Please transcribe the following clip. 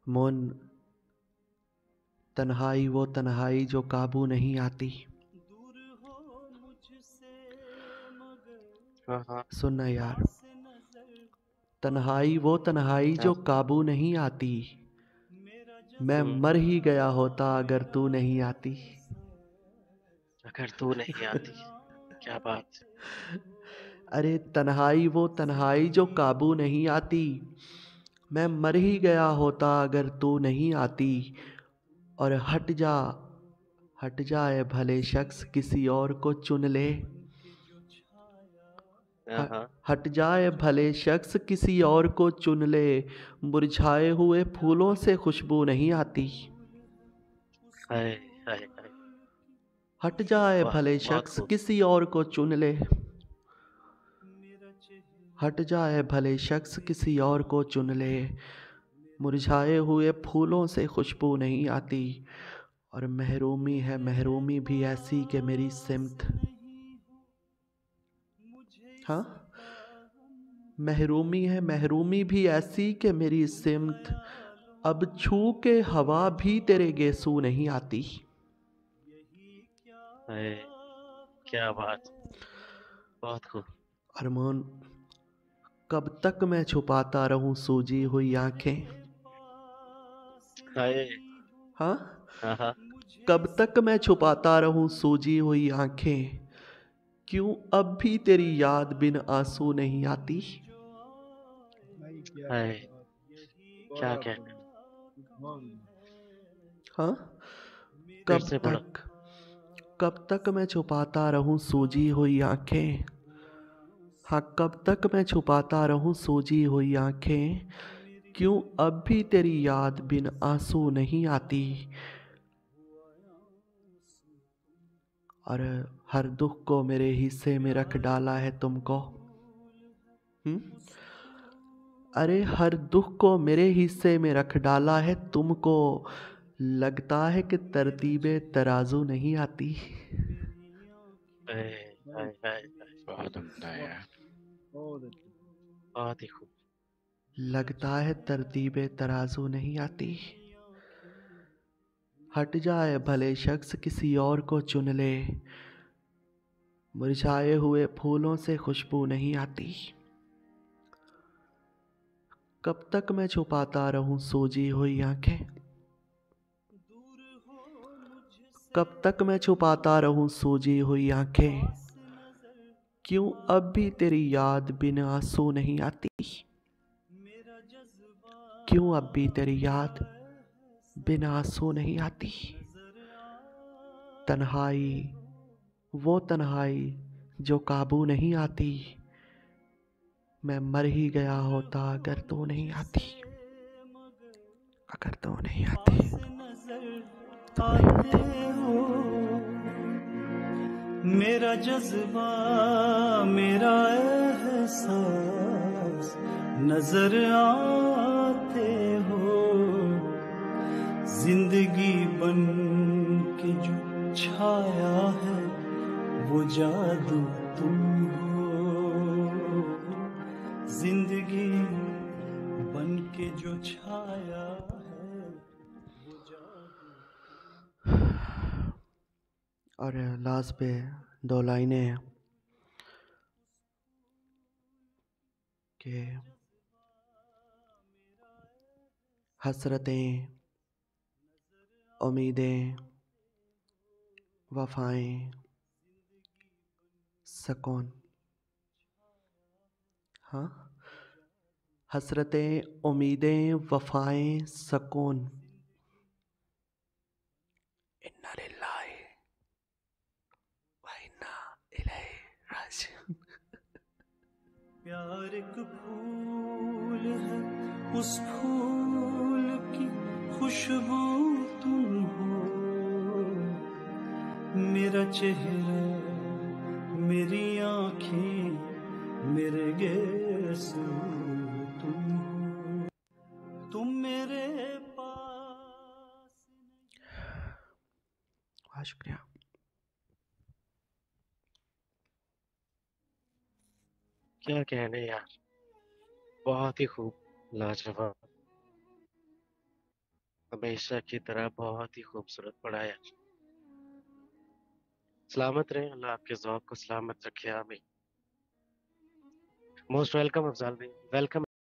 मोन, तन्हाई वो तन्हाई जो काबू नहीं आती। हाँ हाँ। सुनना यार, तन्हाई वो तन्हाई हाँ। जो काबू नहीं आती। मैं मर ही गया होता अगर तू नहीं आती। अगर तू नहीं आती। क्या बात। अरे तन्हाई वो तन्हाई जो काबू नहीं आती। मैं मर ही गया होता अगर तू नहीं आती। और हट जाए भले शख्स किसी और को चुन ले। हाँ ह- हाँ। हट जाए भले शख्स किसी और को चुन ले। मुरझाए हुए फूलों से खुशबू नहीं आती। हाय हाय हाय। हट जाए वाह भले बहुत शख्स खूब। किसी और को चुन ले। हट जाए भले शख्स किसी और को चुन ले। मुरझाए हुए फूलों से खुशबू नहीं आती। और महरूमी है महरूमी भी ऐसी कि मेरी सिमत। हाँ, महरूमी है महरूमी भी ऐसी कि मेरी सिमत। अब छू के हवा भी तेरे गेसू नहीं आती। हाय क्या बात। बहुत खूब। अरमान, कब तक मैं छुपाता रहूं सूजी हुई आंखें। हाय। हाँ, हाँ हाँ। कब तक मैं छुपाता रहूं सूजी हुई आंखें। क्यों अब भी तेरी याद बिन आंसू नहीं आती। हाय क्या कहना। हाँ, फिर कब से पढ़ो। तक कब तक मैं छुपाता रहूं सूजी हुई आंखें। हाँ, कब तक मैं छुपाता रहूं सूजी हुई आंखें। क्यों अब भी तेरी याद बिन आंसू नहीं आती। और हर दुख को मेरे हिस्से में रख डाला है तुमको। हम्म, अरे हर दुख को मेरे हिस्से में रख डाला है तुमको। लगता है कि तरतीबें तराजू नहीं आती। हाय हाय हाय हाय। बहुत उम्दा है यार। बहुत ही खूब। लगता है तरतीबें तराजू नहीं आती। हट जाए भले शख्स किसी और को चुन ले। मुरझाए हुए फूलों से खुशबू नहीं आती। कब तक मैं छुपाता रहूं सूजी हुई आंखें। कब तक मैं छुपाता रहूं सूजी हुई आंखें। क्यों अब भी तेरी याद बिन आंसू नहीं आती। क्यों अब भी तेरी याद बिन आंसू नहीं आती। तन्हाई वो तन्हाई जो काबू नहीं आती। मैं मर ही गया होता अगर तू नहीं आती। अगर तू नहीं आती, तू नहीं आती। मेरा जज्बा मेरा एहसास नजर आते हो। जिंदगी बन के जो छाया है वो जादू तुम हो। जिंदगी बन के जो छाया है वो जादू। और लास्ट पे दो लाइनें हैं कि हसरतें, उम्मीदें, वफाएं, सकून। हाँ, हसरतें, उम्मीदें, वफाएं, सकून। इन्ना लिल्लाहि व इन्ना इलैहि राजिऊन। प्यार एक फूल है, उस फूल की खुशबू तुम हो। मेरा चेहरा मेरी आँखें मेरे गेसू तुम हो। तुम मेरे पास। बहुत शुक्रिया। क्या कहने यार। बहुत ही खूब। लाजवाब। हमेशा की तरह बहुत ही खूबसूरत पढ़ा यार। सलामत रहे, अल्लाह आपके ज़ौक़ को सलामत रखे, आमीन। मोस्ट वेलकम अफजाल भाई, वेलकम।